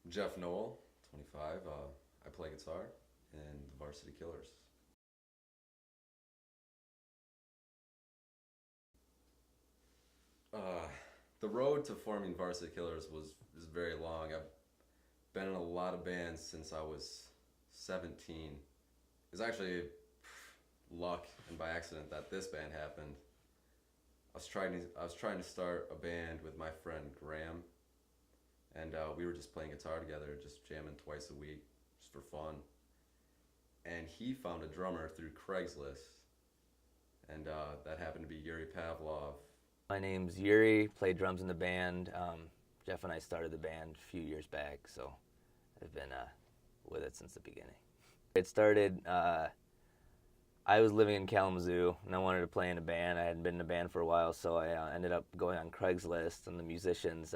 Jeff Noel, 25. I play guitar in the Varsity Killers. Uh, the road to forming Varsity Killers was very long. I've been in a lot of bands since I was 17. It's actually luck and by accident that this band happened. I was trying to start a band with my friend Graham, and we were just playing guitar together, just jamming twice a week, just for fun. And he found a drummer through Craigslist, and that happened to be Yuri Pavlov. My name's Yuri, played drums in the band. Jeff and I started the band a few years back, so I've been with it since the beginning. It started, I was living in Kalamazoo, and I wanted to play in a band. I hadn't been in a band for a while, so I ended up going on Craigslist in the musicians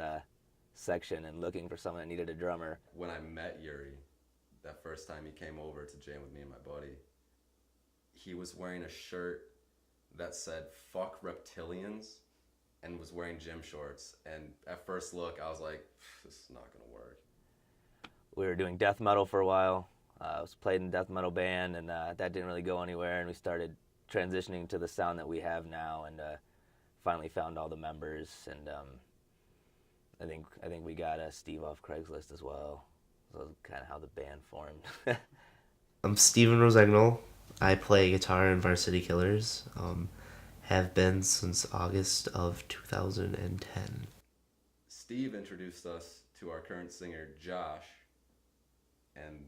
section and looking for someone that needed a drummer. When I met Yuri, that first time he came over to jam with me and my buddy, he was wearing a shirt that said "fuck reptilians" and was wearing gym shorts. And at first look, I was like, this is not gonna work. We were doing death metal for a while. I was played in a death metal band, and that didn't really go anywhere. And we started transitioning to the sound that we have now, and finally found all the members. And I think we got Steve off Craigslist as well. So that's kind of how the band formed. I'm Steven Rosegnol. I play guitar in Varsity Killers. Have been since August of 2010. Steve introduced us to our current singer, Josh, and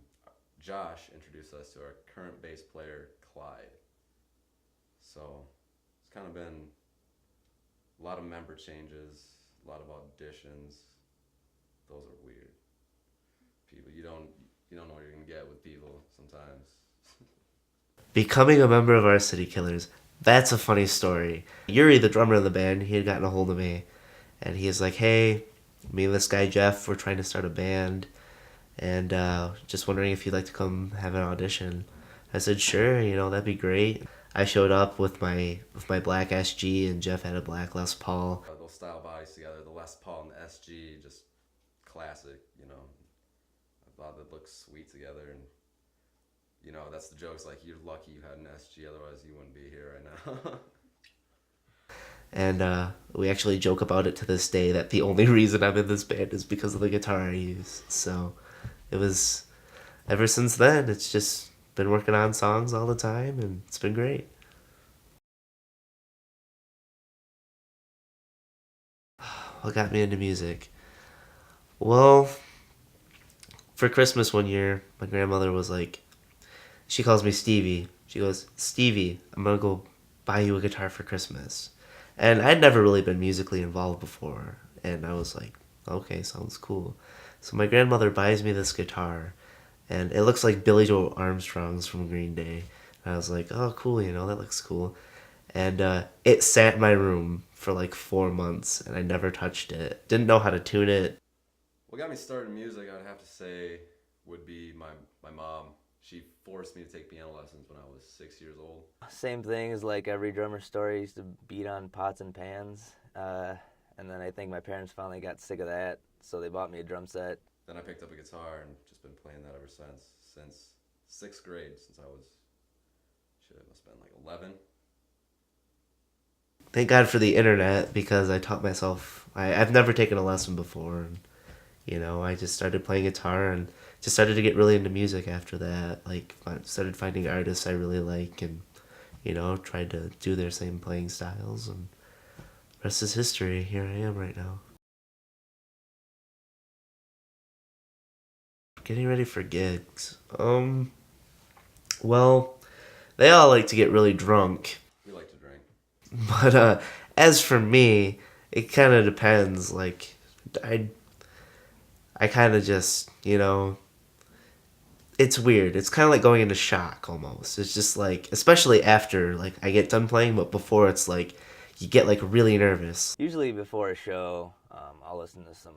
Josh introduced us to our current bass player, Clyde. So it's kind of been a lot of member changes, a lot of auditions. Those are weird. People, you don't know what you're gonna get with people sometimes. Becoming a member of Varsity Killers, that's a funny story. Yuri, the drummer of the band, he had gotten a hold of me, and he was like, hey, me and this guy Jeff, we're trying to start a band, and just wondering if you'd like to come have an audition. I said, sure, that'd be great. I showed up with my black SG, and Jeff had a black Les Paul. Those style bodies together, the Les Paul and the SG, just classic. I thought it looked sweet together, and that's the jokes. Like, you're lucky you had an SG, otherwise you wouldn't be here right now. And we actually joke about it to this day that the only reason I'm in this band is because of the guitar I use. So it was, ever since then, it's just been working on songs all the time, and it's been great. What got me into music? Well, for Christmas one year, my grandmother was like, she calls me Stevie. She goes, Stevie, I'm going to go buy you a guitar for Christmas. And I'd never really been musically involved before. And I was like, okay, sounds cool. So my grandmother buys me this guitar. And it looks like Billy Joe Armstrong's from Green Day. And I was like, oh, cool, that looks cool. And it sat in my room for like 4 months. And I never touched it. Didn't know how to tune it. What got me started in music, I'd have to say, would be my mom. She forced me to take piano lessons when I was 6 years old. Same thing as like every drummer story, used to beat on pots and pans. And then I think my parents finally got sick of that, so they bought me a drum set. Then I picked up a guitar and just been playing that ever since sixth grade, since I was, it must have been like 11. Thank God for the internet, because I taught myself. I've never taken a lesson before. And, I just started playing guitar and just started to get really into music after that. Like, I started finding artists I really like, and, tried to do their same playing styles. And rest is history. Here I am right now. Getting ready for gigs. Well, they all like to get really drunk. We like to drink. But as for me, it kind of depends. Like, I kind of just, it's weird. It's kind of like going into shock almost. It's just like, especially after like I get done playing, but before it's like you get like really nervous. Usually before a show, I'll listen to some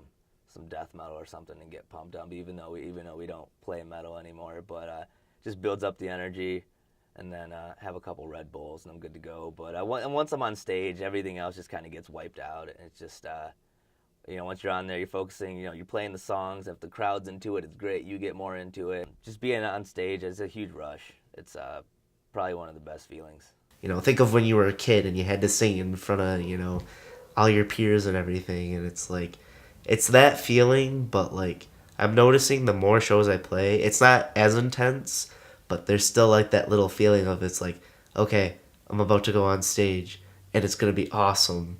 death metal or something and get pumped up, even though we don't play metal anymore. But just builds up the energy, and then have a couple Red Bulls, and I'm good to go. But once I'm on stage, everything else just kind of gets wiped out, and it's just You know, once you're on there, you're focusing. You know, you're playing the songs. If the crowd's into it, it's great. You get more into it. Just being on stage is a huge rush. It's probably one of the best feelings. You know, think of when you were a kid and you had to sing in front of, all your peers and everything. And it's like, it's that feeling, but like, I'm noticing the more shows I play, it's not as intense, but there's still like that little feeling of it's like, okay, I'm about to go on stage and it's going to be awesome.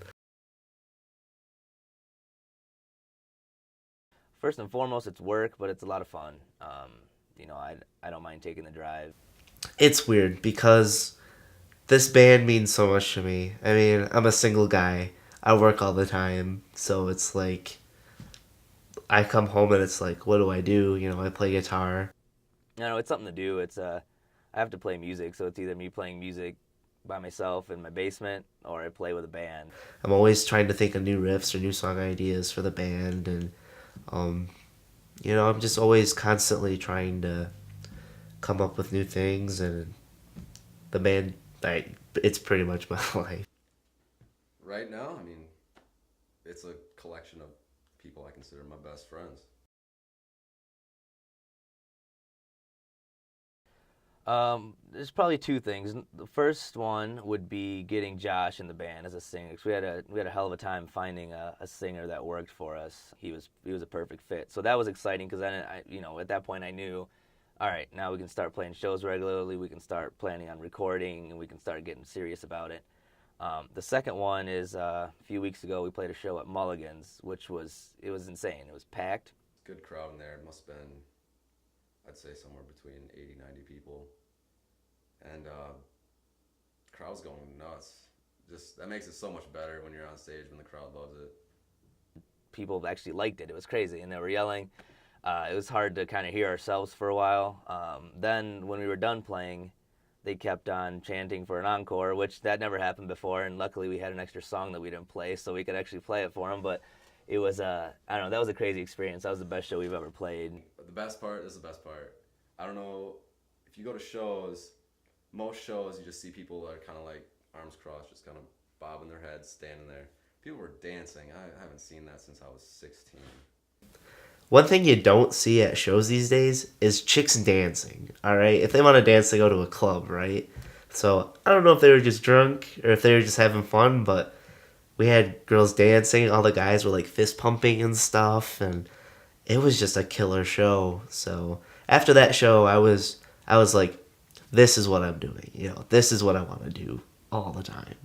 First and foremost, it's work, but it's a lot of fun. You know, I don't mind taking the drive. It's weird because this band means so much to me. I mean, I'm a single guy. I work all the time, so it's like I come home and it's like, what do I do? You know, I play guitar. You know, it's something to do. I have to play music, so it's either me playing music by myself in my basement or I play with a band. I'm always trying to think of new riffs or new song ideas for the band, and um, I'm just always constantly trying to come up with new things. And the band, it's pretty much my life. Right now, I mean, it's a collection of people I consider my best friends. There's probably two things. The first one would be getting Josh in the band as a singer, because we had a hell of a time finding a singer that worked for us. He was a perfect fit. So that was exciting because then at that point I knew, all right, now we can start playing shows regularly. We can start planning on recording, and we can start getting serious about it. The second one is a few weeks ago we played a show at Mulligan's, which was insane. It was packed. Good crowd in there. It must have been, I'd say, somewhere between 80, 90 people. And crowd's going nuts. Just that makes it so much better when you're on stage when the crowd loves it. People actually liked it. It was crazy, and they were yelling. It was hard to kind of hear ourselves for a while. Then when we were done playing, they kept on chanting for an encore, which that never happened before. And luckily, we had an extra song that we didn't play, so we could actually play it for them. But it was I don't know. That was a crazy experience. That was the best show we've ever played. But the best part is the best part. I don't know if you go to shows. Most shows, you just see people that are kind of like arms crossed, just kind of bobbing their heads, standing there. People were dancing. I haven't seen that since I was 16. One thing you don't see at shows these days is chicks dancing. All right, if they want to dance, they go to a club, right? So I don't know if they were just drunk or if they were just having fun, but we had girls dancing. All the guys were like fist pumping and stuff, and it was just a killer show. So after that show, I was like, this is what I'm doing. This is what I want to do all the time.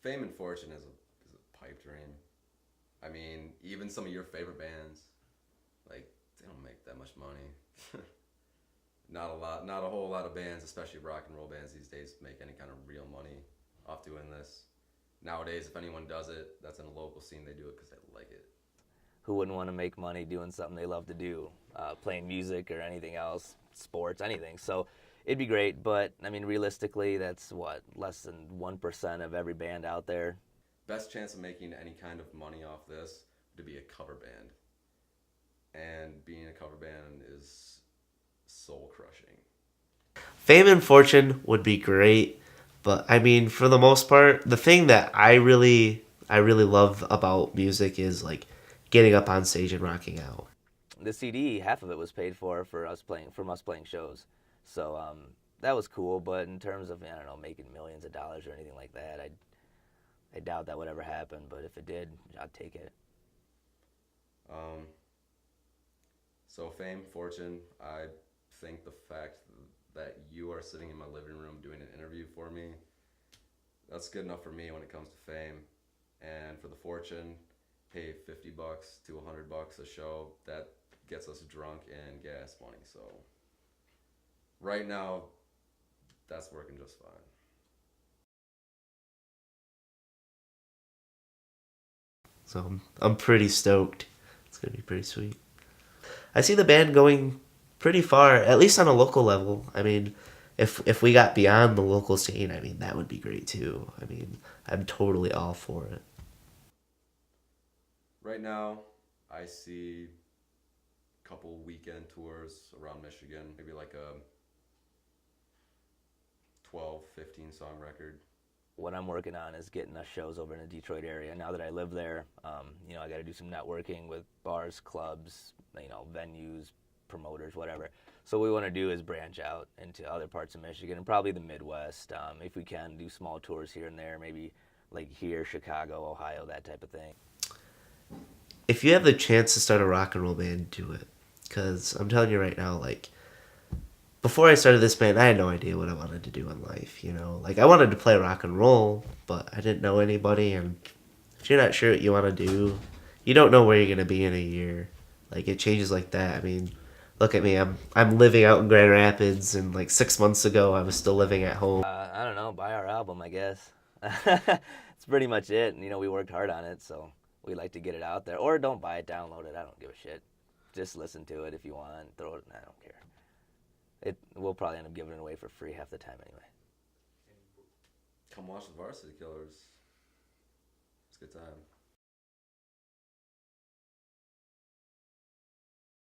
Fame and fortune is a pipe dream. I mean, even some of your favorite bands, like, they don't make that much money. Not a lot, not a whole lot of bands, especially rock and roll bands these days, make any kind of real money off doing this. Nowadays, if anyone does it, that's in a local scene, they do it because they like it. Who wouldn't want to make money doing something they love to do, playing music or anything else, sports, anything? So it'd be great, but I mean, realistically, that's less than 1% of every band out there. Best chance of making any kind of money off this would be a cover band. And being a cover band is soul crushing. Fame and fortune would be great, but I mean, for the most part, the thing that I really love about music is like getting up on stage and rocking out. The CD, half of it was paid for us playing shows, so that was cool. But in terms of, I don't know, making millions of dollars or anything like that, I doubt that would ever happen. But if it did, I'd take it. Um, so fame, fortune, I think the fact that you are sitting in my living room doing an interview for me, that's good enough for me when it comes to fame. And for the fortune, pay $50 to $100 a show. That gets us drunk and gas money. So right now, that's working just fine. So I'm pretty stoked. It's gonna be pretty sweet. I see the band going pretty far, at least on a local level. I mean, if we got beyond the local scene, I mean that would be great too. I mean, I'm totally all for it. Right now, I see a couple weekend tours around Michigan, maybe like a 12, 15 song record. what I'm working on is getting us shows over in the Detroit area. Now that I live there, you know, I got to do some networking with bars, clubs, you know, venues, promoters, whatever. So what we want to do is branch out into other parts of Michigan and probably the Midwest. If we can, do small tours here and there, maybe like here, Chicago, Ohio, that type of thing. If you have the chance to start a rock and roll band, do it. Because I'm telling you right now, like, before I started this band, I had no idea what I wanted to do in life, you know? Like, I wanted to play rock and roll, but I didn't know anybody, and if you're not sure what you want to do, you don't know where you're going to be in a year. Like, it changes like that. I mean, look at me. I'm living out in Grand Rapids, and, like, 6 months ago, I was still living at home. I don't know, buy our album, I guess. That's pretty much it. And, you know, we worked hard on it, so we like to get it out there. Or don't buy it, download it. I don't give a shit. Just listen to it if you want. Throw it. I don't care. We'll probably end up giving it away for free half the time anyway. Come watch the Varsity Killers. It's a good time.